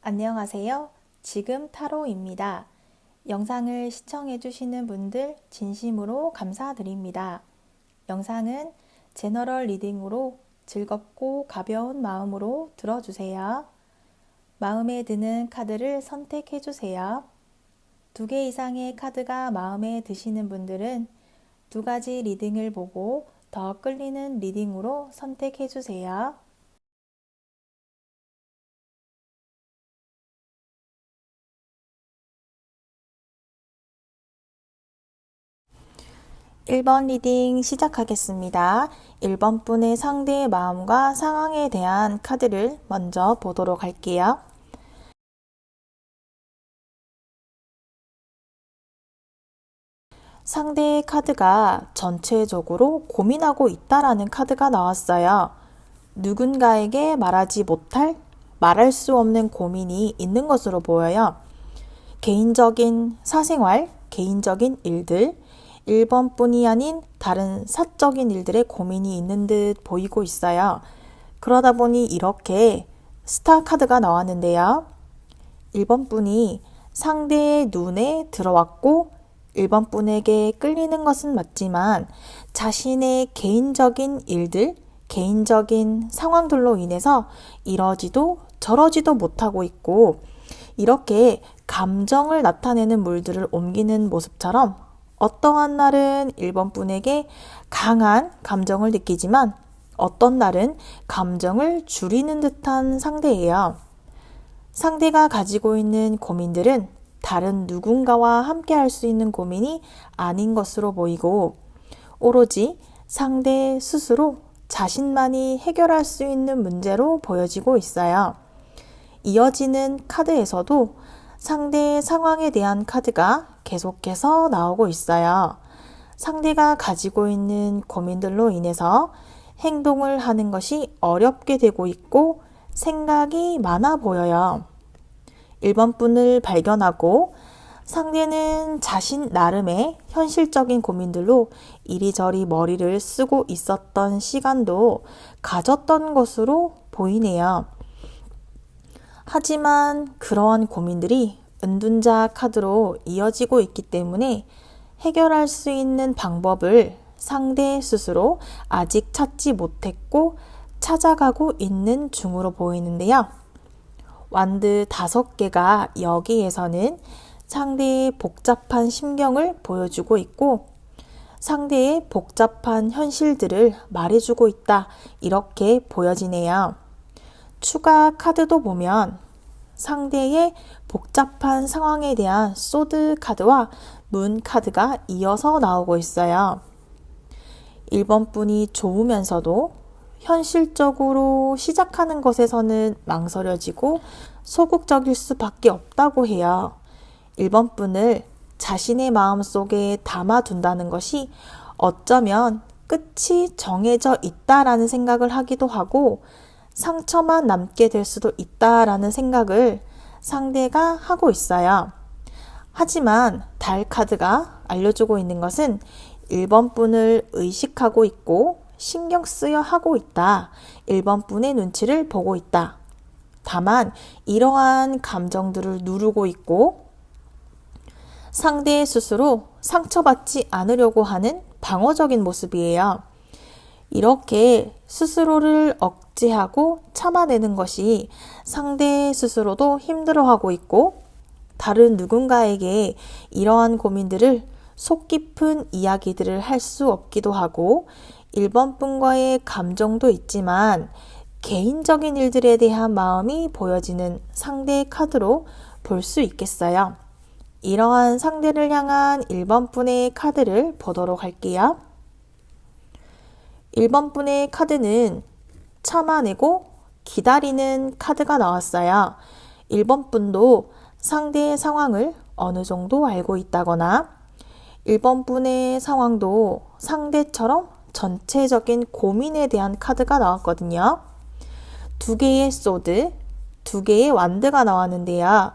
안녕하세요. 지금 타로입니다. 영상을 시청해주시는 분들 진심으로 감사드립니다. 영상은 제너럴 리딩으로 즐겁고 가벼운 마음으로 들어주세요. 마음에 드는 카드를 선택해주세요. 2개 이상의 카드가 마음에 드시는 분들은 2가지 리딩을 보고 더 끌리는 리딩으로 선택해주세요. 1번 리딩 시작하겠습니다. 1번 분의 상대의 마음과 상황에 대한 카드를 먼저 보도록 할게요. 상대의 카드가 전체적으로 고민하고 있다라는 카드가 나왔어요. 누군가에게 말하지 못할, 말할 수 없는 고민이 있는 것으로 보여요. 개인적인 사생활, 개인적인 일들, 1번 뿐이 아닌 다른 사적인 일들에 고민이 있는 듯 보이고 있어요. 그러다 보니 이렇게 스타 카드가 나왔는데요. 1번 분이 상대의 눈에 들어왔고 1번 분에게 끌리는 것은 맞지만 자신의 개인적인 일들, 개인적인 상황들로 인해서 이러지도 저러지도 못하고 있고 이렇게 감정을 나타내는 물들을 옮기는 모습처럼 어떠한 날은 1번 분에게 강한 감정을 느끼지만 어떤 날은 감정을 줄이는 듯한 상대예요. 상대가 가지고 있는 고민들은 다른 누군가와 함께 할 수 있는 고민이 아닌 것으로 보이고 오로지 상대 스스로 자신만이 해결할 수 있는 문제로 보여지고 있어요. 이어지는 카드에서도 상대의 상황에 대한 카드가 계속해서 나오고 있어요. 상대가 가지고 있는 고민들로 인해서 행동을 하는 것이 어렵게 되고 있고 생각이 많아 보여요. 1번 분을 발견하고 상대는 자신 나름의 현실적인 고민들로 이리저리 머리를 쓰고 있었던 시간도 가졌던 것으로 보이네요. 하지만 그러한 고민들이 은둔자 카드로 이어지고 있기 때문에 해결할 수 있는 방법을 상대 스스로 아직 찾지 못했고 찾아가고 있는 중으로 보이는데요. 완드 5개가 여기에서는 상대의 복잡한 심경을 보여주고 있고 상대의 복잡한 현실들을 말해주고 있다 이렇게 보여지네요. 추가 카드도 보면 상대의 복잡한 상황에 대한 소드 카드와 문 카드가 이어서 나오고 있어요. 1번 분이 좋으면서도 현실적으로 시작하는 것에서는 망설여지고 소극적일 수밖에 없다고 해요. 1번 분을 자신의 마음속에 담아둔다는 것이 어쩌면 끝이 정해져 있다라는 생각을 하기도 하고 상처만 남게 될 수도 있다라는 생각을 상대가 하고 있어요. 하지만 달 카드가 알려주고 있는 것은 1번 분을 의식하고 있고 신경 쓰여 하고 있다. 1번 분의 눈치를 보고 있다. 다만 이러한 감정들을 누르고 있고 상대 스스로 상처받지 않으려고 하는 방어적인 모습이에요. 이렇게 스스로를 억제하고 참아내는 것이 상대 스스로도 힘들어하고 있고 다른 누군가에게 이러한 고민들을 속 깊은 이야기들을 할 수 없기도 하고 1번 분과의 감정도 있지만 개인적인 일들에 대한 마음이 보여지는 상대의 카드로 볼 수 있겠어요. 이러한 상대를 향한 1번 분의 카드를 보도록 할게요. 1번 분의 카드는 참아내고 기다리는 카드가 나왔어요. 1번 분도 상대의 상황을 어느 정도 알고 있다거나 1번 분의 상황도 상대처럼 전체적인 고민에 대한 카드가 나왔거든요. 2개의 소드, 2개의 완드가 나왔는데요.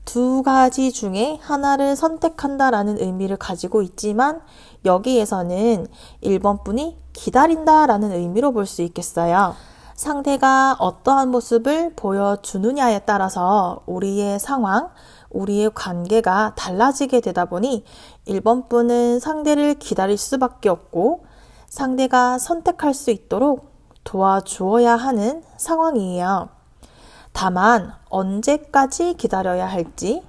2가지 중에 하나를 선택한다라는 의미를 가지고 있지만 여기에서는 1번 분이 기다린다라는 의미로 볼 수 있겠어요. 상대가 어떠한 모습을 보여주느냐에 따라서 우리의 상황, 우리의 관계가 달라지게 되다 보니 1번 분은 상대를 기다릴 수밖에 없고 상대가 선택할 수 있도록 도와주어야 하는 상황이에요. 다만 언제까지 기다려야 할지,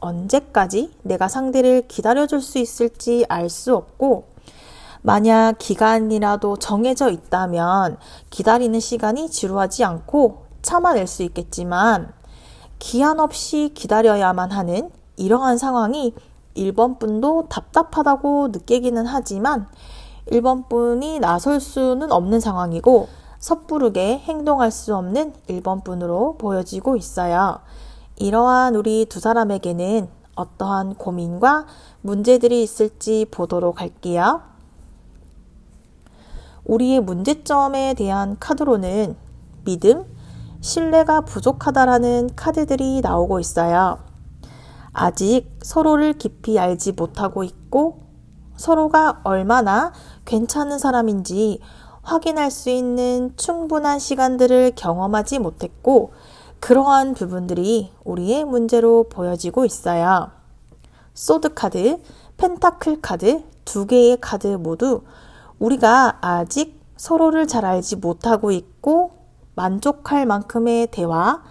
언제까지 내가 상대를 기다려줄 수 있을지 알 수 없고 만약 기간이라도 정해져 있다면 기다리는 시간이 지루하지 않고 참아낼 수 있겠지만 기한 없이 기다려야만 하는 이러한 상황이 1번 분도 답답하다고 느끼기는 하지만 1번 분이 나설 수는 없는 상황이고 섣부르게 행동할 수 없는 1번 분으로 보여지고 있어요. 이러한 우리 두 사람에게는 어떠한 고민과 문제들이 있을지 보도록 할게요. 우리의 문제점에 대한 카드로는 믿음, 신뢰가 부족하다라는 카드들이 나오고 있어요. 아직 서로를 깊이 알지 못하고 있고 서로가 얼마나 괜찮은 사람인지 확인할 수 있는 충분한 시간들을 경험하지 못했고 그러한 부분들이 우리의 문제로 보여지고 있어요. 소드 카드, 펜타클 카드 두 개의 카드 모두 우리가 아직 서로를 잘 알지 못하고 있고 만족할 만큼의 대화,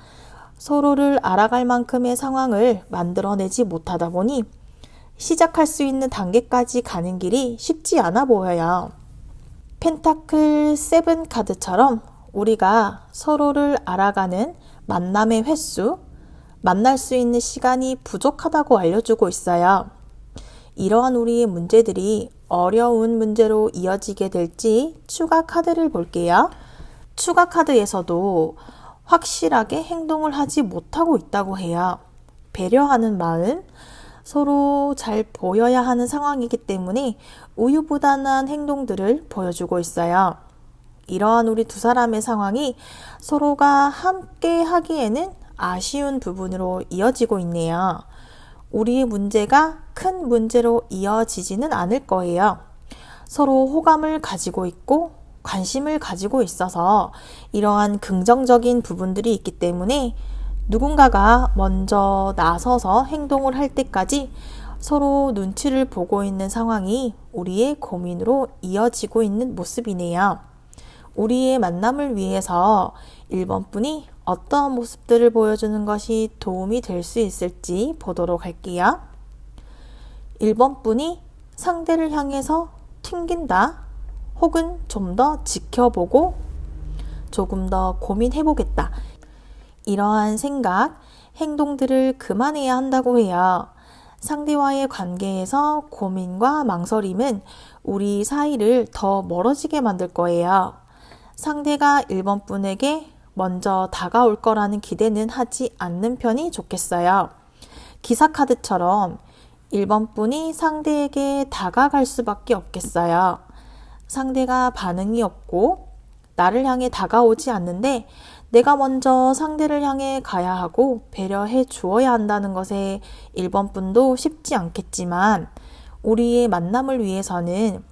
서로를 알아갈 만큼의 상황을 만들어내지 못하다 보니 시작할 수 있는 단계까지 가는 길이 쉽지 않아 보여요. 펜타클 7 카드처럼 우리가 서로를 알아가는 만남의 횟수, 만날 수 있는 시간이 부족하다고 알려주고 있어요. 이러한 우리의 문제들이 어려운 문제로 이어지게 될지 추가 카드를 볼게요. 추가 카드에서도 확실하게 행동을 하지 못하고 있다고 해요. 배려하는 마음, 서로 잘 보여야 하는 상황이기 때문에 우유부단한 행동들을 보여주고 있어요. 이러한 우리 두 사람의 상황이 서로가 함께 하기에는 아쉬운 부분으로 이어지고 있네요. 우리의 문제가 큰 문제로 이어지지는 않을 거예요. 서로 호감을 가지고 있고 관심을 가지고 있어서 이러한 긍정적인 부분들이 있기 때문에 누군가가 먼저 나서서 행동을 할 때까지 서로 눈치를 보고 있는 상황이 우리의 고민으로 이어지고 있는 모습이네요. 우리의 만남을 위해서 1번 분이 어떠한 모습들을 보여주는 것이 도움이 될 수 있을지 보도록 할게요. 1번 분이 상대를 향해서 튕긴다 혹은 좀 더 지켜보고 조금 더 고민해보겠다. 이러한 생각, 행동들을 그만해야 한다고 해요. 상대와의 관계에서 고민과 망설임은 우리 사이를 더 멀어지게 만들 거예요. 상대가 1번 분에게 먼저 다가올 거라는 기대는 하지 않는 편이 좋겠어요. 기사 카드처럼 1번 분이 상대에게 다가갈 수밖에 없겠어요. 상대가 반응이 없고 나를 향해 다가오지 않는데 내가 먼저 상대를 향해 가야 하고 배려해 주어야 한다는 것에 1번 분도 쉽지 않겠지만 우리의 만남을 위해서는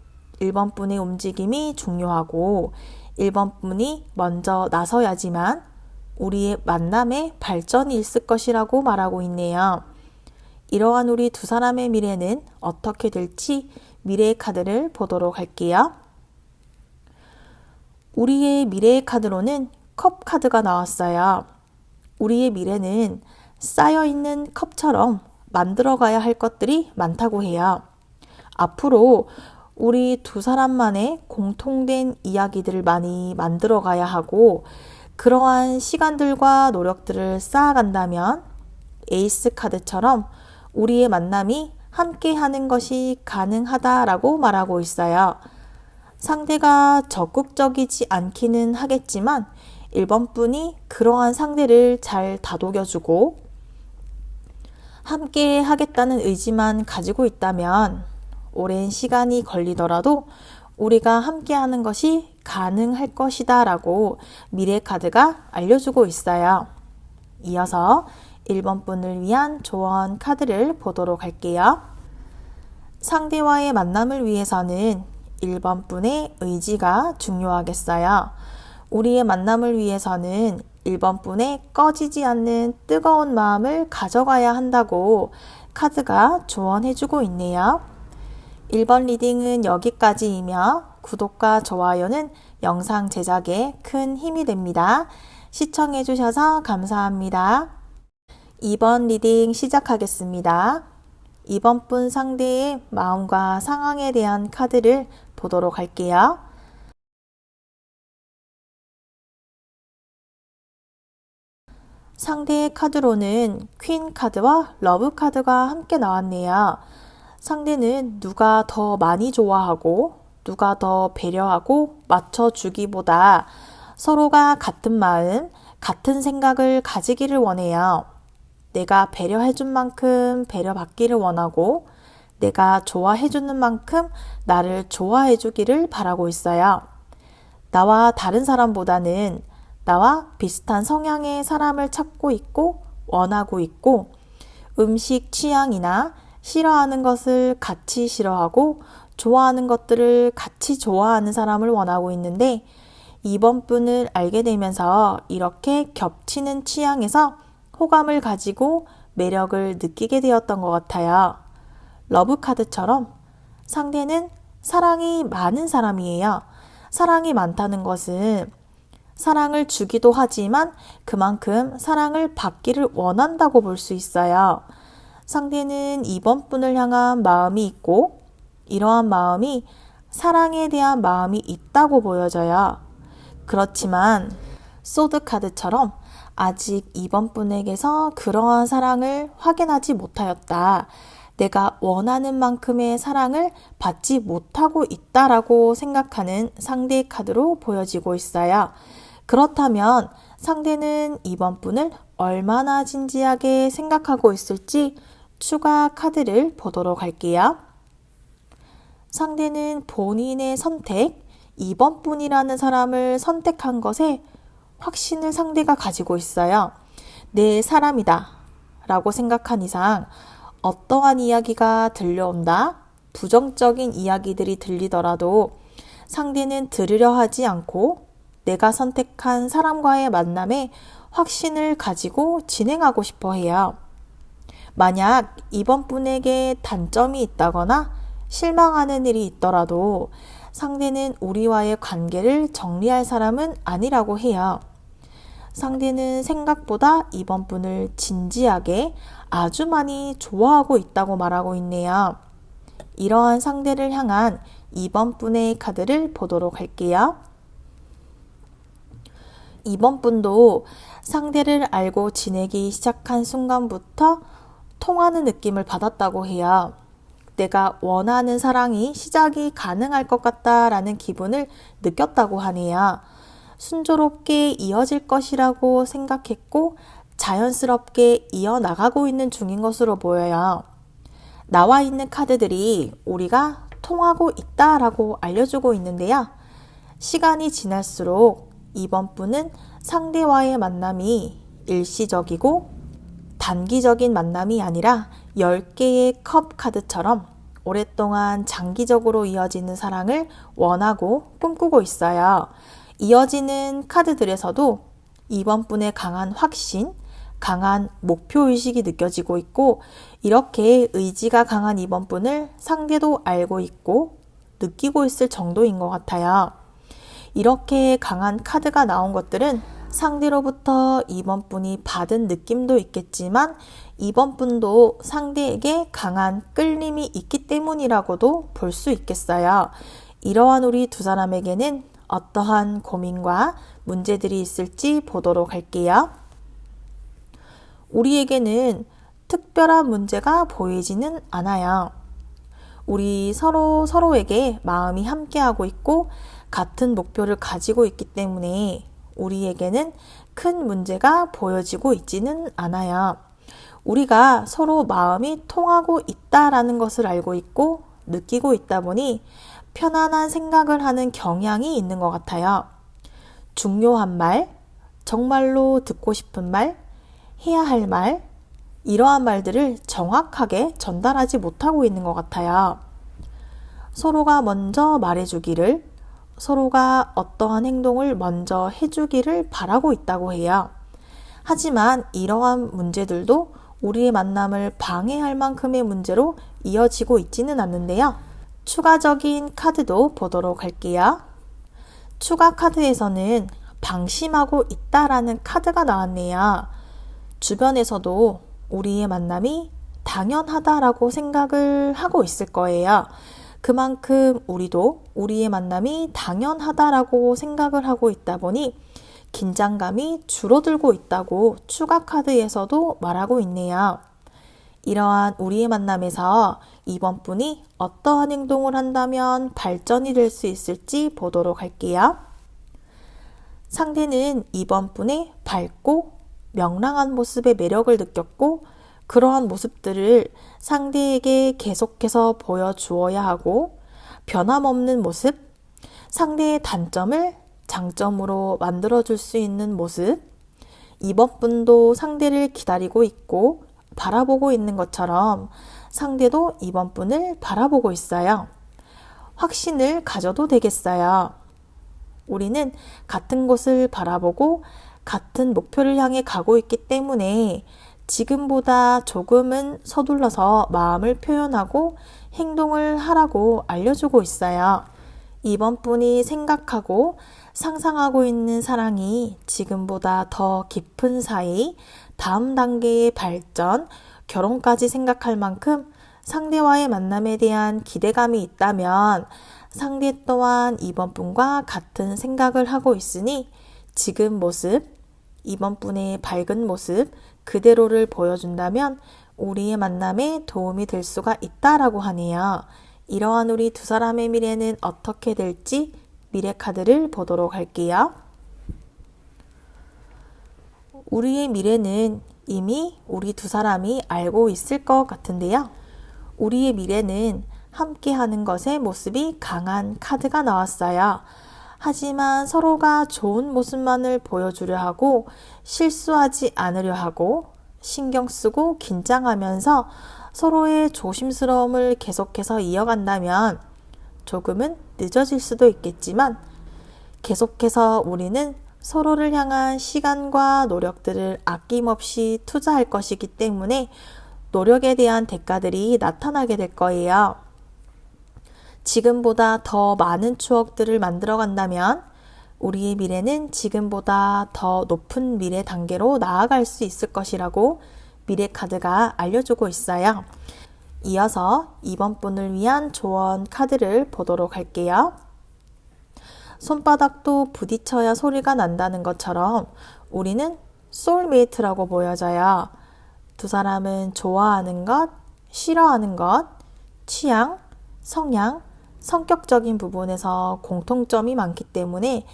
1번 분의 움직임이 중요하고 1번 분이 먼저 나서야지만 우리의 만남에 발전이 있을 것이라고 말하고 있네요. 이러한 우리 두 사람의 미래는 어떻게 될지 미래의 카드를 보도록 할게요. 우리의 미래의 카드로는 컵 카드가 나왔어요. 우리의 미래는 쌓여있는 컵처럼 만들어가야 할 것들이 많다고 해요. 앞으로 우리 두 사람만의 공통된 이야기들을 많이 만들어가야 하고 그러한 시간들과 노력들을 쌓아간다면 에이스 카드처럼 우리의 만남이 함께하는 것이 가능하다라고 말하고 있어요. 상대가 적극적이지 않기는 하겠지만 1번 분이 그러한 상대를 잘 다독여주고 함께 하겠다는 의지만 가지고 있다면 오랜 시간이 걸리더라도 우리가 함께 하는 것이 가능할 것이다 라고 미래 카드가 알려주고 있어요. 이어서 1번 분을 위한 조언 카드를 보도록 할게요. 상대와의 만남을 위해서는 1번 분의 의지가 중요하겠어요. 우리의 만남을 위해서는 1번 분의 꺼지지 않는 뜨거운 마음을 가져가야 한다고 카드가 조언해주고 있네요. 1번 리딩은 여기까지이며 구독과 좋아요는 영상 제작에 큰 힘이 됩니다. 시청해주셔서 감사합니다. 2번 리딩 시작하겠습니다. 2번 분 상대의 마음과 상황에 대한 카드를 보도록 할게요. 상대의 카드로는 퀸 카드와 러브 카드가 함께 나왔네요. 상대는 누가 더 많이 좋아하고 누가 더 배려하고 맞춰주기보다 서로가 같은 마음, 같은 생각을 가지기를 원해요. 내가 배려해준 만큼 배려받기를 원하고 내가 좋아해주는 만큼 나를 좋아해주기를 바라고 있어요. 나와 다른 사람보다는 나와 비슷한 성향의 사람을 찾고 있고 원하고 있고 음식 취향이나 싫어하는 것을 같이 싫어하고 좋아하는 것들을 같이 좋아하는 사람을 원하고 있는데 이번 분을 알게 되면서 이렇게 겹치는 취향에서 호감을 가지고 매력을 느끼게 되었던 것 같아요. 러브 카드처럼 상대는 사랑이 많은 사람이에요. 사랑이 많다는 것은 사랑을 주기도 하지만 그만큼 사랑을 받기를 원한다고 볼 수 있어요. 상대는 이번 분을 향한 마음이 있고 이러한 마음이 사랑에 대한 마음이 있다고 보여져요. 그렇지만 소드 카드처럼 아직 이번 분에게서 그러한 사랑을 확인하지 못하였다. 내가 원하는 만큼의 사랑을 받지 못하고 있다라고 생각하는 상대의 카드로 보여지고 있어요. 그렇다면 상대는 이번 분을 얼마나 진지하게 생각하고 있을지 추가 카드를 보도록 할게요. 상대는 본인의 선택, 이번 분이라는 사람을 선택한 것에 확신을 상대가 가지고 있어요. 내 사람이다 라고 생각한 이상 어떠한 이야기가 들려온다, 부정적인 이야기들이 들리더라도 상대는 들으려 하지 않고 내가 선택한 사람과의 만남에 확신을 가지고 진행하고 싶어 해요. 만약 이번 분에게 단점이 있다거나 실망하는 일이 있더라도 상대는 우리와의 관계를 정리할 사람은 아니라고 해요. 상대는 생각보다 이번 분을 진지하게 아주 많이 좋아하고 있다고 말하고 있네요. 이러한 상대를 향한 이번 분의 카드를 보도록 할게요. 이번 분도 상대를 알고 지내기 시작한 순간부터 통하는 느낌을 받았다고 해요. 내가 원하는 사랑이 시작이 가능할 것 같다라는 기분을 느꼈다고 하네요. 순조롭게 이어질 것이라고 생각했고 자연스럽게 이어나가고 있는 중인 것으로 보여요. 나와 있는 카드들이 우리가 통하고 있다라고 알려주고 있는데요. 시간이 지날수록 이번 분은 상대와의 만남이 일시적이고 단기적인 만남이 아니라 10개의 컵 카드처럼 오랫동안 장기적으로 이어지는 사랑을 원하고 꿈꾸고 있어요. 이어지는 카드들에서도 이번 분의 강한 확신, 강한 목표의식이 느껴지고 있고 이렇게 의지가 강한 이번 분을 상대도 알고 있고 느끼고 있을 정도인 것 같아요. 이렇게 강한 카드가 나온 것들은 상대로부터 이번 분이 받은 느낌도 있겠지만 이번 분도 상대에게 강한 끌림이 있기 때문이라고도 볼 수 있겠어요. 이러한 우리 두 사람에게는 어떠한 고민과 문제들이 있을지 보도록 할게요. 우리에게는 특별한 문제가 보이지는 않아요. 우리 서로에게 마음이 함께하고 있고 같은 목표를 가지고 있기 때문에 우리에게는 큰 문제가 보여지고 있지는 않아요. 우리가 서로 마음이 통하고 있다라는 것을 알고 있고 느끼고 있다 보니 편안한 생각을 하는 경향이 있는 것 같아요. 중요한 말, 정말로 듣고 싶은 말, 해야 할 말, 이러한 말들을 정확하게 전달하지 못하고 있는 것 같아요. 서로가 먼저 말해주기를, 서로가 어떠한 행동을 먼저 해주기를 바라고 있다고 해요. 하지만 이러한 문제들도 우리의 만남을 방해할 만큼의 문제로 이어지고 있지는 않는데요. 추가적인 카드도 보도록 할게요. 추가 카드에서는 방심하고 있다라는 카드가 나왔네요. 주변에서도 우리의 만남이 당연하다라고 생각을 하고 있을 거예요. 그만큼 우리도 우리의 만남이 당연하다라고 생각을 하고 있다 보니 긴장감이 줄어들고 있다고 추가 카드에서도 말하고 있네요. 이러한 우리의 만남에서 이번 분이 어떠한 행동을 한다면 발전이 될 수 있을지 보도록 할게요. 상대는 이번 분의 밝고 명랑한 모습의 매력을 느꼈고 그러한 모습들을 상대에게 계속해서 보여주어야 하고 변함없는 모습, 상대의 단점을 장점으로 만들어줄 수 있는 모습, 이번 분도 상대를 기다리고 있고 바라보고 있는 것처럼 상대도 이번 분을 바라보고 있어요. 확신을 가져도 되겠어요. 우리는 같은 곳을 바라보고 같은 목표를 향해 가고 있기 때문에 지금보다 조금은 서둘러서 마음을 표현하고 행동을 하라고 알려주고 있어요. 이번 분이 생각하고 상상하고 있는 사랑이 지금보다 더 깊은 사이, 다음 단계의 발전, 결혼까지 생각할 만큼 상대와의 만남에 대한 기대감이 있다면 상대 또한 이번 분과 같은 생각을 하고 있으니 지금 모습, 이번 분의 밝은 모습 그대로를 보여준다면 우리의 만남에 도움이 될 수가 있다라고 하네요. 이러한 우리 두 사람의 미래는 어떻게 될지 미래 카드를 보도록 할게요. 우리의 미래는 이미 우리 두 사람이 알고 있을 것 같은데요. 우리의 미래는 함께하는 것의 모습이 강한 카드가 나왔어요. 하지만 서로가 좋은 모습만을 보여주려 하고 실수하지 않으려 하고 신경 쓰고 긴장하면서 서로의 조심스러움을 계속해서 이어간다면 조금은 늦어질 수도 있겠지만 계속해서 우리는 서로를 향한 시간과 노력들을 아낌없이 투자할 것이기 때문에 노력에 대한 대가들이 나타나게 될 거예요. 지금보다 더 많은 추억들을 만들어 간다면 우리의 미래는 지금보다 더 높은 미래 단계로 나아갈 수 있을 것이라고 미래 카드가 알려주고 있어요. 이어서 이번 분을 위한 조언 카드를 보도록 할게요. 손바닥도 부딪혀야 소리가 난다는 것처럼 우리는 소울메이트라고 보여져요. 두 사람은 좋아하는 것, 싫어하는 것, 취향, 성향, 성격적인 부분에서 공통점이 많기 때문에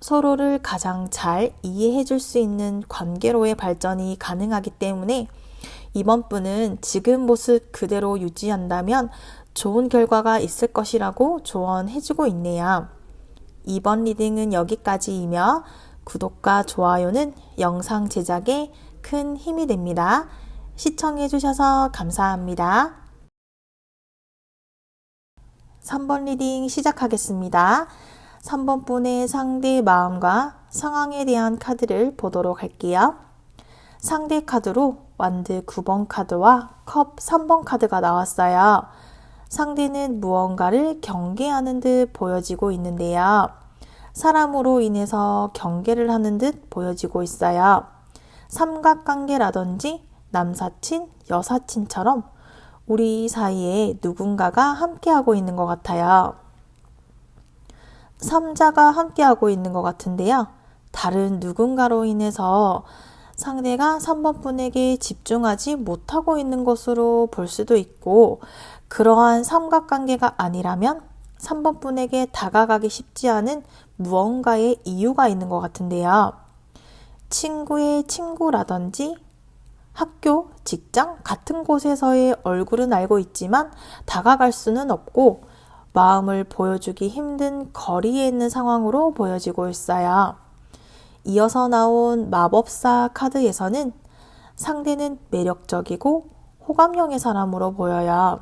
서로를 가장 잘 이해해 줄 수 있는 관계로의 발전이 가능하기 때문에 이번 분은 지금 모습 그대로 유지한다면 좋은 결과가 있을 것이라고 조언해주고 있네요. 이번 리딩은 여기까지이며 구독과 좋아요는 영상 제작에 큰 힘이 됩니다. 시청해주셔서 감사합니다. 3번 리딩 시작하겠습니다. 3번 분의 상대의 마음과 상황에 대한 카드를 보도록 할게요. 상대 카드로 완드 9번 카드와 컵 3번 카드가 나왔어요. 상대는 무언가를 경계하는 듯 보여지고 있는데요. 사람으로 인해서 경계를 하는 듯 보여지고 있어요. 삼각관계라든지 남사친, 여사친처럼 우리 사이에 누군가가 함께하고 있는 것 같아요. 3자가 함께하고 있는 것 같은데요. 다른 누군가로 인해서 상대가 3번 분에게 집중하지 못하고 있는 것으로 볼 수도 있고 그러한 삼각관계가 아니라면 3번 분에게 다가가기 쉽지 않은 무언가의 이유가 있는 것 같은데요. 친구의 친구라든지 학교, 직장 같은 곳에서의 얼굴은 알고 있지만 다가갈 수는 없고 마음을 보여주기 힘든 거리에 있는 상황으로 보여지고 있어요. 이어서 나온 마법사 카드에서는 상대는 매력적이고 호감형의 사람으로 보여요.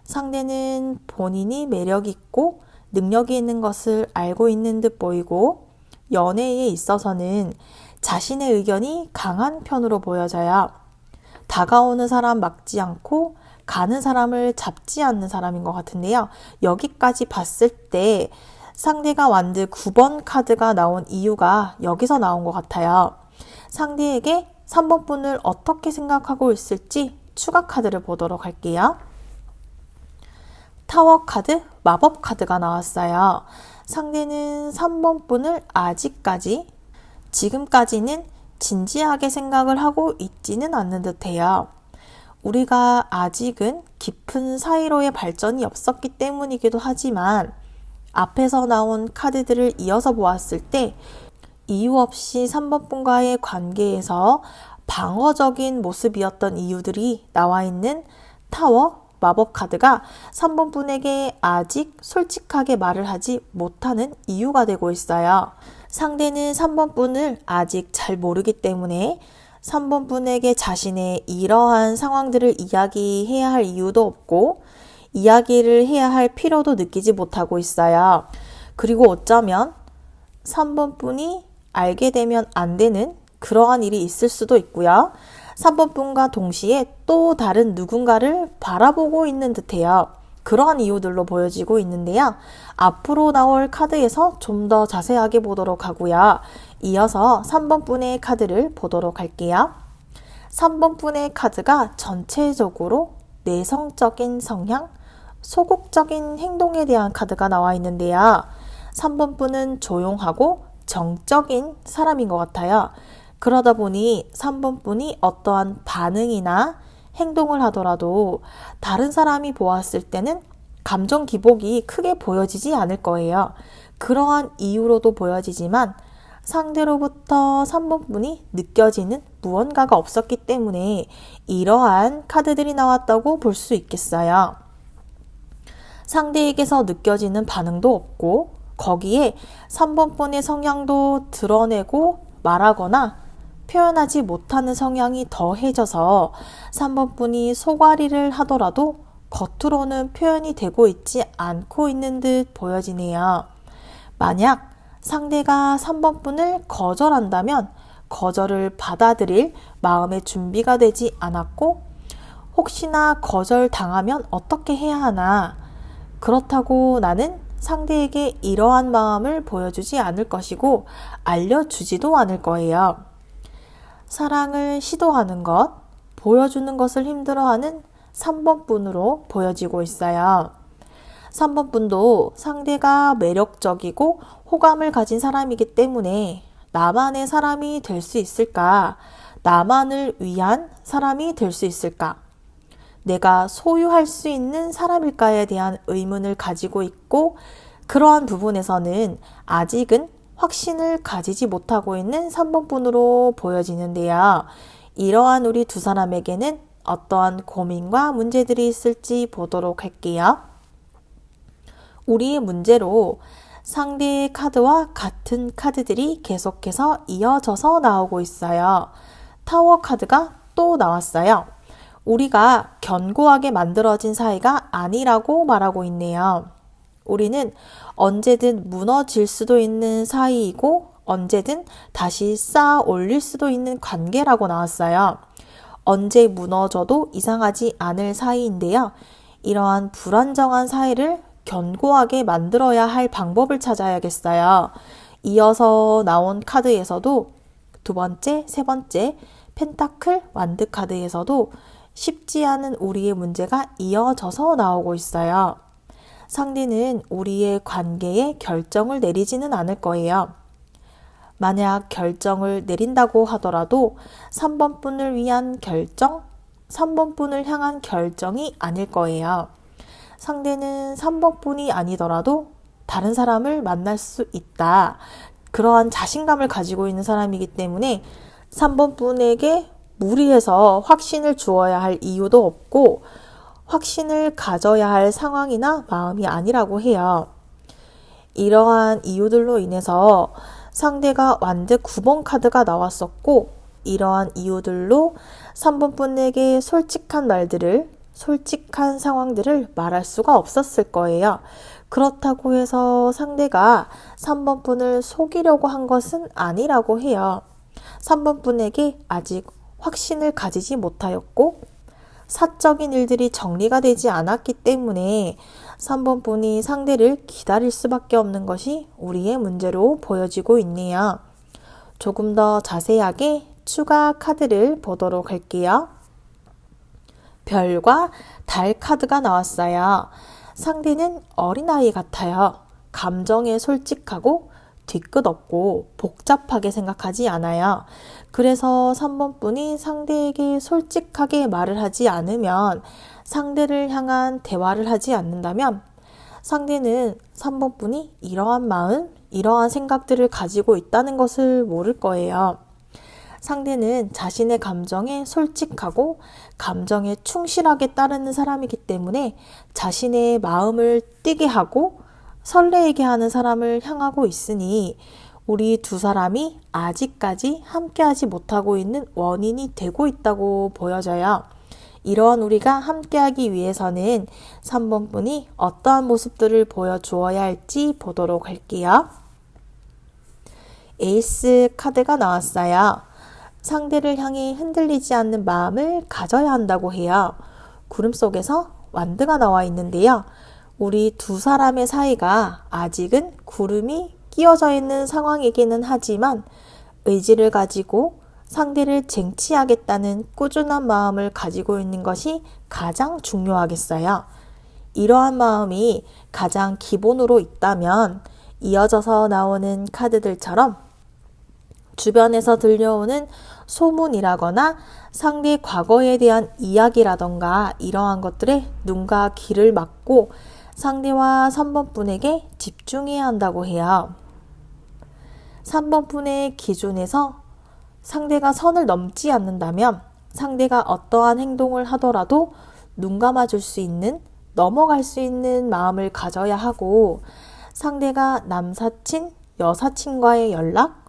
상대는 본인이 매력 있고 능력이 있는 것을 알고 있는 듯 보이고 연애에 있어서는 자신의 의견이 강한 편으로 보여져요. 다가오는 사람 막지 않고 가는 사람을 잡지 않는 사람인 것 같은데요. 여기까지 봤을 때 상대가 완드 9번 카드가 나온 이유가 여기서 나온 것 같아요. 상대에게 3번 분을 어떻게 생각하고 있을지 추가 카드를 보도록 할게요. 타워 카드, 마법 카드가 나왔어요. 상대는 3번 분을 아직까지, 지금까지는 진지하게 생각을 하고 있지는 않는 듯해요. 우리가 아직은 깊은 사이로의 발전이 없었기 때문이기도 하지만 앞에서 나온 카드들을 이어서 보았을 때 이유 없이 3번 분과의 관계에서 방어적인 모습이었던 이유들이 나와 있는 타워, 마법 카드가 3번 분에게 아직 솔직하게 말을 하지 못하는 이유가 되고 있어요. 상대는 3번 분을 아직 잘 모르기 때문에 3번 분에게 자신의 이러한 상황들을 이야기해야 할 이유도 없고 이야기를 해야 할 필요도 느끼지 못하고 있어요. 그리고 어쩌면 3번 분이 알게 되면 안 되는 그러한 일이 있을 수도 있고요. 3번 분과 동시에 또 다른 누군가를 바라보고 있는 듯해요. 그러한 이유들로 보여지고 있는데요. 앞으로 나올 카드에서 좀 더 자세하게 보도록 하고요. 이어서 3번 분의 카드를 보도록 할게요. 3번 분의 카드가 전체적으로 내성적인 성향, 소극적인 행동에 대한 카드가 나와 있는데요. 3번 분은 조용하고 정적인 사람인 것 같아요. 그러다 보니 3번 분이 어떠한 반응이나 행동을 하더라도 다른 사람이 보았을 때는 감정 기복이 크게 보여지지 않을 거예요. 그러한 이유로도 보여지지만 상대로부터 3번 분이 느껴지는 무언가가 없었기 때문에 이러한 카드들이 나왔다고 볼 수 있겠어요. 상대에게서 느껴지는 반응도 없고 거기에 3번 분의 성향도 드러내고 말하거나 표현하지 못하는 성향이 더해져서 3번 분이 속앓이를 하더라도 겉으로는 표현이 되고 있지 않고 있는 듯 보여지네요. 만약 상대가 3번 분을 거절한다면 거절을 받아들일 마음의 준비가 되지 않았고 혹시나 거절당하면 어떻게 해야 하나, 그렇다고 나는 상대에게 이러한 마음을 보여주지 않을 것이고 알려주지도 않을 거예요. 사랑을 시도하는 것, 보여주는 것을 힘들어하는 3번 분으로 보여지고 있어요. 3번 분도 상대가 매력적이고 호감을 가진 사람이기 때문에 나만의 사람이 될 수 있을까? 나만을 위한 사람이 될 수 있을까? 내가 소유할 수 있는 사람일까에 대한 의문을 가지고 있고 그러한 부분에서는 아직은 확신을 가지지 못하고 있는 3번 분으로 보여지는데요. 이러한 우리 두 사람에게는 어떠한 고민과 문제들이 있을지 보도록 할게요. 우리의 문제로 상대의 카드와 같은 카드들이 계속해서 이어져서 나오고 있어요. 타워 카드가 또 나왔어요. 우리가 견고하게 만들어진 사이가 아니라고 말하고 있네요. 우리는 언제든 무너질 수도 있는 사이이고 언제든 다시 쌓아 올릴 수도 있는 관계라고 나왔어요. 언제 무너져도 이상하지 않을 사이인데요. 이러한 불안정한 사이를 견고하게 만들어야 할 방법을 찾아야겠어요. 이어서 나온 카드에서도 두 번째, 세 번째 펜타클 완드 카드에서도 쉽지 않은 우리의 문제가 이어져서 나오고 있어요. 상대는 우리의 관계에 결정을 내리지는 않을 거예요. 만약 결정을 내린다고 하더라도 3번 분을 위한 결정, 3번 분을 향한 결정이 아닐 거예요. 상대는 3번 분이 아니더라도 다른 사람을 만날 수 있다. 그러한 자신감을 가지고 있는 사람이기 때문에 3번 분에게 무리해서 확신을 주어야 할 이유도 없고 확신을 가져야 할 상황이나 마음이 아니라고 해요. 이러한 이유들로 인해서 상대가 완드 9번 카드가 나왔었고 이러한 이유들로 3번 분에게 솔직한 말들을 솔직한 상황들을 말할 수가 없었을 거예요. 그렇다고 해서 상대가 3번 분을 속이려고 한 것은 아니라고 해요. 3번 분에게 아직 확신을 가지지 못하였고 사적인 일들이 정리가 되지 않았기 때문에 3번 분이 상대를 기다릴 수밖에 없는 것이 우리의 문제로 보여지고 있네요. 조금 더 자세하게 추가 카드를 보도록 할게요. 별과 달 카드가 나왔어요. 상대는 어린아이 같아요. 감정에 솔직하고 뒤끝 없고 복잡하게 생각하지 않아요. 그래서 3번 분이 상대에게 솔직하게 말을 하지 않으면, 상대를 향한 대화를 하지 않는다면 상대는 3번 분이 이러한 마음, 이러한 생각들을 가지고 있다는 것을 모를 거예요. 상대는 자신의 감정에 솔직하고 감정에 충실하게 따르는 사람이기 때문에 자신의 마음을 뛰게 하고 설레게 하는 사람을 향하고 있으니 우리 두 사람이 아직까지 함께하지 못하고 있는 원인이 되고 있다고 보여져요. 이러한 우리가 함께하기 위해서는 3번 분이 어떠한 모습들을 보여주어야 할지 보도록 할게요. 에이스 카드가 나왔어요. 상대를 향해 흔들리지 않는 마음을 가져야 한다고 해요. 구름 속에서 완드가 나와 있는데요. 우리 두 사람의 사이가 아직은 구름이 끼어져 있는 상황이기는 하지만 의지를 가지고 상대를 쟁취하겠다는 꾸준한 마음을 가지고 있는 것이 가장 중요하겠어요. 이러한 마음이 가장 기본으로 있다면 이어져서 나오는 카드들처럼 주변에서 들려오는 소문이라거나 상대의 과거에 대한 이야기라던가 이러한 것들에 눈과 귀를 막고 상대와 3번 분에게 집중해야 한다고 해요. 3번 분의 기준에서 상대가 선을 넘지 않는다면 상대가 어떠한 행동을 하더라도 눈 감아줄 수 있는, 넘어갈 수 있는 마음을 가져야 하고, 상대가 남사친, 여사친과의 연락,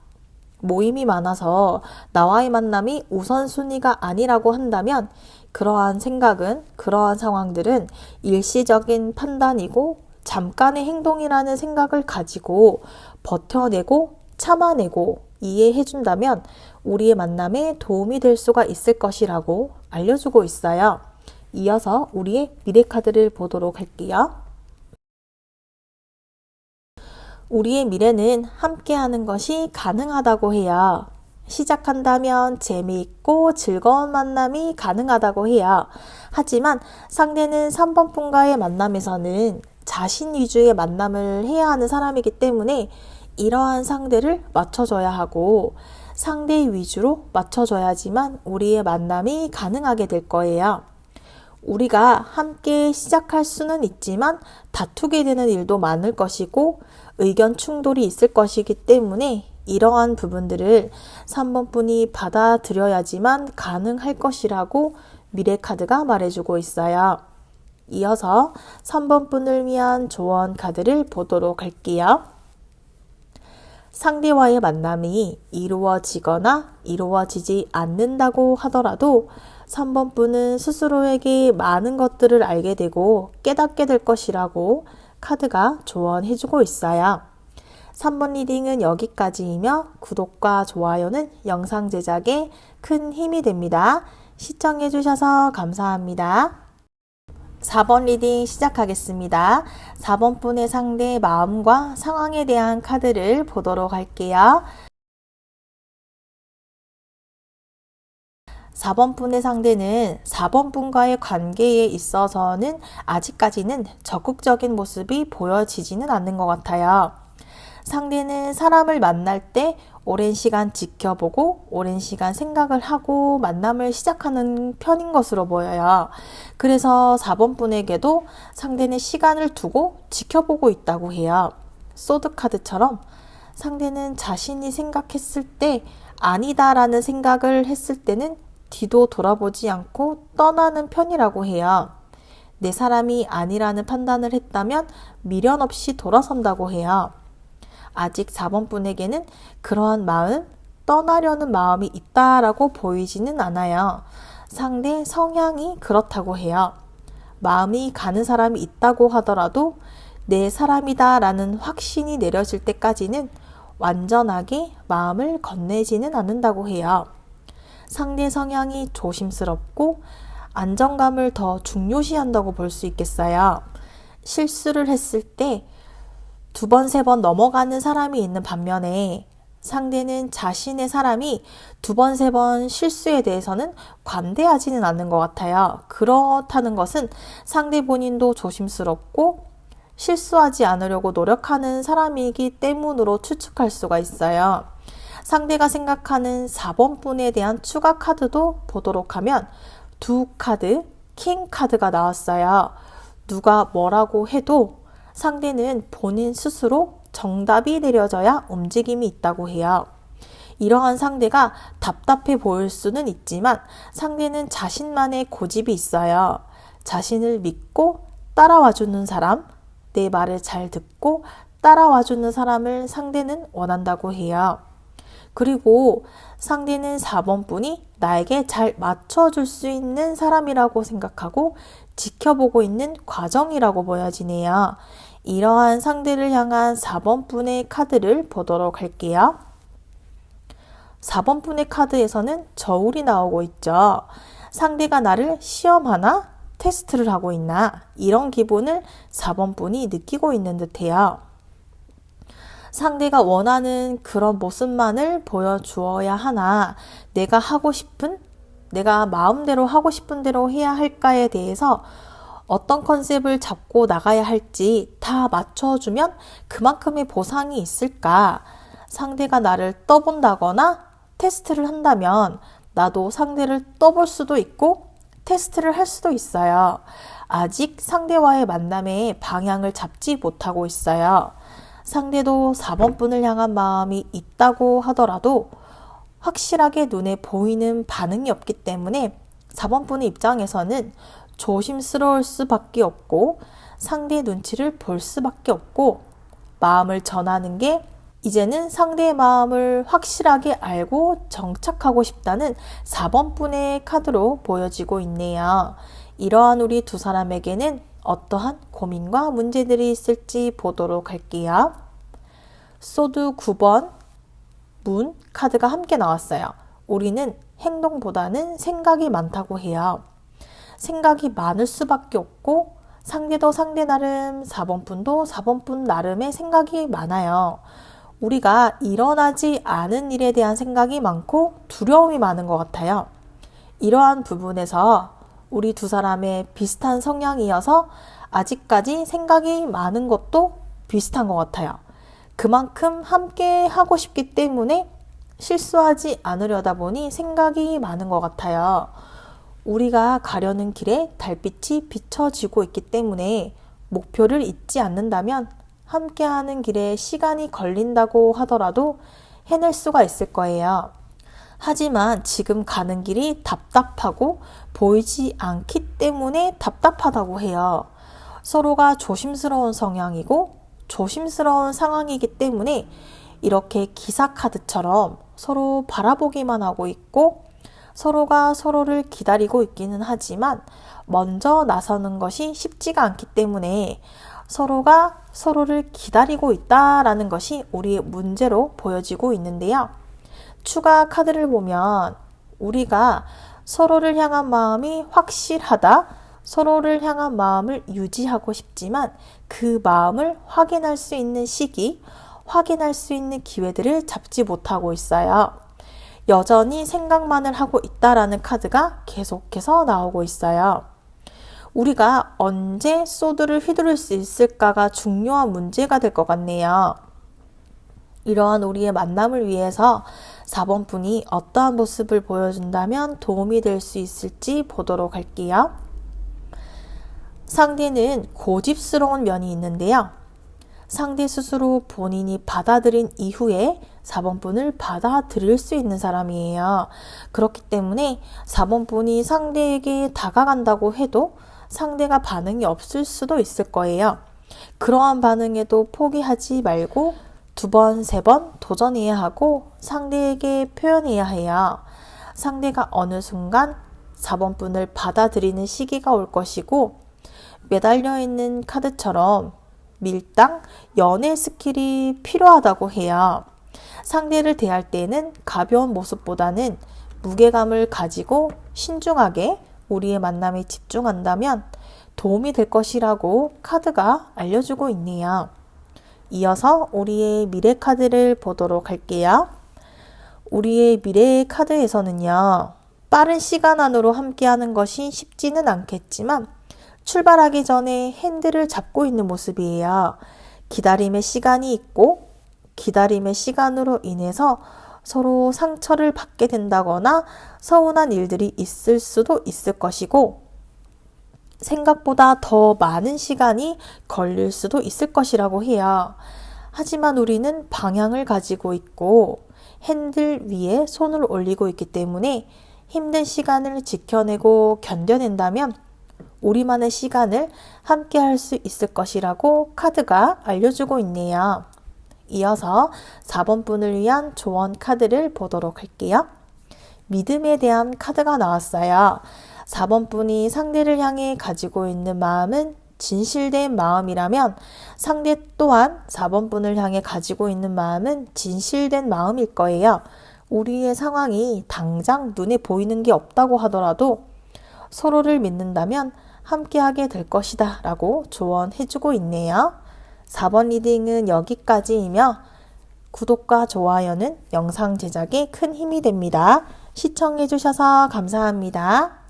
모임이 많아서 나와의 만남이 우선순위가 아니라고 한다면 그러한 생각은, 그러한 상황들은 일시적인 판단이고 잠깐의 행동이라는 생각을 가지고 버텨내고 참아내고 이해해준다면 우리의 만남에 도움이 될 수가 있을 것이라고 알려주고 있어요. 이어서 우리의 미래 카드를 보도록 할게요. 우리의 미래는 함께하는 것이 가능하다고 해요. 시작한다면 재미있고 즐거운 만남이 가능하다고 해요. 하지만 상대는 3번 분과의 만남에서는 자신 위주의 만남을 해야 하는 사람이기 때문에 이러한 상대를 맞춰줘야 하고 상대 위주로 맞춰줘야지만 우리의 만남이 가능하게 될 거예요. 우리가 함께 시작할 수는 있지만 다투게 되는 일도 많을 것이고 의견 충돌이 있을 것이기 때문에 이러한 부분들을 3번 분이 받아들여야지만 가능할 것이라고 미래 카드가 말해주고 있어요. 이어서 3번 분을 위한 조언 카드를 보도록 할게요. 상대와의 만남이 이루어지거나 이루어지지 않는다고 하더라도 3번 분은 스스로에게 많은 것들을 알게 되고 깨닫게 될 것이라고 카드가 조언해주고 있어요. 3번 리딩은 여기까지이며 구독과 좋아요는 영상 제작에 큰 힘이 됩니다. 시청해주셔서 감사합니다. 4번 리딩 시작하겠습니다. 4번 분의 상대의 마음과 상황에 대한 카드를 보도록 할게요. 4번 분의 상대는 4번 분과의 관계에 있어서는 아직까지는 적극적인 모습이 보여지지는 않는 것 같아요. 상대는 사람을 만날 때 오랜 시간 지켜보고 오랜 시간 생각을 하고 만남을 시작하는 편인 것으로 보여요. 그래서 4번 분에게도 상대는 시간을 두고 지켜보고 있다고 해요. 소드 카드처럼 상대는 자신이 생각했을 때 아니다라는 생각을 했을 때는 뒤도 돌아보지 않고 떠나는 편이라고 해요. 내 사람이 아니라는 판단을 했다면 미련 없이 돌아선다고 해요. 아직 4번 분에게는 그러한 마음, 떠나려는 마음이 있다라고 보이지는 않아요. 상대 성향이 그렇다고 해요. 마음이 가는 사람이 있다고 하더라도 내 사람이다 라는 확신이 내려질 때까지는 완전하게 마음을 건네지는 않는다고 해요. 상대 성향이 조심스럽고 안정감을 더 중요시한다고 볼 수 있겠어요. 실수를 했을 때 2번, 3번 넘어가는 사람이 있는 반면에 상대는 자신의 사람이 2번, 3번 실수에 대해서는 관대하지는 않는 것 같아요. 그렇다는 것은 상대 본인도 조심스럽고 실수하지 않으려고 노력하는 사람이기 때문으로 추측할 수가 있어요. 상대가 생각하는 4번 분에 대한 추가 카드도 보도록 하면 2 카드, 킹 카드가 나왔어요. 누가 뭐라고 해도 상대는 본인 스스로 정답이 내려져야 움직임이 있다고 해요. 이러한 상대가 답답해 보일 수는 있지만 상대는 자신만의 고집이 있어요. 자신을 믿고 따라와주는 사람, 내 말을 잘 듣고 따라와주는 사람을 상대는 원한다고 해요. 그리고 상대는 4번 분이 나에게 잘 맞춰줄 수 있는 사람이라고 생각하고 지켜보고 있는 과정이라고 보여지네요. 이러한 상대를 향한 4번 분의 카드를 보도록 할게요. 4번 분의 카드에서는 저울이 나오고 있죠. 상대가 나를 시험하나? 테스트를 하고 있나? 이런 기분을 4번 분이 느끼고 있는 듯해요. 상대가 원하는 그런 모습만을 보여주어야 하나, 내가 마음대로 하고 싶은 대로 해야 할까에 대해서 어떤 컨셉을 잡고 나가야 할지 다 맞춰주면 그만큼의 보상이 있을까? 상대가 나를 떠본다거나 테스트를 한다면 나도 상대를 떠볼 수도 있고 테스트를 할 수도 있어요. 아직 상대와의 만남의 방향을 잡지 못하고 있어요. 상대도 4번 분을 향한 마음이 있다고 하더라도 확실하게 눈에 보이는 반응이 없기 때문에 4번 분의 입장에서는 조심스러울 수밖에 없고 상대의 눈치를 볼 수밖에 없고 마음을 전하는 게 이제는 상대의 마음을 확실하게 알고 정착하고 싶다는 4번 분의 카드로 보여지고 있네요. 이러한 우리 두 사람에게는 어떠한 고민과 문제들이 있을지 보도록 할게요. 소드 9번 문 카드가 함께 나왔어요. 우리는 행동보다는 생각이 많다고 해요. 생각이 많을 수밖에 없고 상대도 상대 나름 4번 분도 4번 분 나름의 생각이 많아요. 우리가 일어나지 않은 일에 대한 생각이 많고 두려움이 많은 것 같아요. 이러한 부분에서 우리 두 사람의 비슷한 성향이어서 아직까지 생각이 많은 것도 비슷한 것 같아요. 그만큼 함께 하고 싶기 때문에 실수하지 않으려다 보니 생각이 많은 것 같아요. 우리가 가려는 길에 달빛이 비춰지고 있기 때문에 목표를 잊지 않는다면 함께하는 길에 시간이 걸린다고 하더라도 해낼 수가 있을 거예요. 하지만 지금 가는 길이 답답하고 보이지 않기 때문에 답답하다고 해요. 서로가 조심스러운 성향이고 조심스러운 상황이기 때문에 이렇게 기사 카드처럼 서로 바라보기만 하고 있고 서로가 서로를 기다리고 있기는 하지만 먼저 나서는 것이 쉽지가 않기 때문에 서로가 서로를 기다리고 있다라는 것이 우리의 문제로 보여지고 있는데요. 추가 카드를 보면 우리가 서로를 향한 마음이 확실하다, 서로를 향한 마음을 유지하고 싶지만 그 마음을 확인할 수 있는 시기, 확인할 수 있는 기회들을 잡지 못하고 있어요. 여전히 생각만을 하고 있다라는 카드가 계속해서 나오고 있어요. 우리가 언제 소드를 휘두를 수 있을까가 중요한 문제가 될 것 같네요. 이러한 우리의 만남을 위해서 4번 분이 어떠한 모습을 보여준다면 도움이 될 수 있을지 보도록 할게요. 상대는 고집스러운 면이 있는데요. 상대 스스로 본인이 받아들인 이후에 4번 분을 받아들일 수 있는 사람이에요. 그렇기 때문에 4번 분이 상대에게 다가간다고 해도 상대가 반응이 없을 수도 있을 거예요. 그러한 반응에도 포기하지 말고 2번, 3번 도전해야 하고 상대에게 표현해야 해요. 상대가 어느 순간 4번 분을 받아들이는 시기가 올 것이고 매달려 있는 카드처럼 밀당, 연애 스킬이 필요하다고 해요. 상대를 대할 때는 가벼운 모습보다는 무게감을 가지고 신중하게 우리의 만남에 집중한다면 도움이 될 것이라고 카드가 알려주고 있네요. 이어서 우리의 미래 카드를 보도록 할게요. 우리의 미래의 카드에서는요, 빠른 시간 안으로 함께하는 것이 쉽지는 않겠지만 출발하기 전에 핸들을 잡고 있는 모습이에요. 기다림의 시간이 있고 기다림의 시간으로 인해서 서로 상처를 받게 된다거나 서운한 일들이 있을 수도 있을 것이고 생각보다 더 많은 시간이 걸릴 수도 있을 것이라고 해요. 하지만 우리는 방향을 가지고 있고 핸들 위에 손을 올리고 있기 때문에 힘든 시간을 지켜내고 견뎌낸다면 우리만의 시간을 함께 할 수 있을 것이라고 카드가 알려주고 있네요. 이어서 4번 분을 위한 조언 카드를 보도록 할게요. 믿음에 대한 카드가 나왔어요. 4번 분이 상대를 향해 가지고 있는 마음은 진실된 마음이라면 상대 또한 4번 분을 향해 가지고 있는 마음은 진실된 마음일 거예요. 우리의 상황이 당장 눈에 보이는 게 없다고 하더라도 서로를 믿는다면 함께하게 될 것이다 라고 조언해주고 있네요. 4번 리딩은 여기까지이며 구독과 좋아요는 영상 제작에 큰 힘이 됩니다. 시청해주셔서 감사합니다.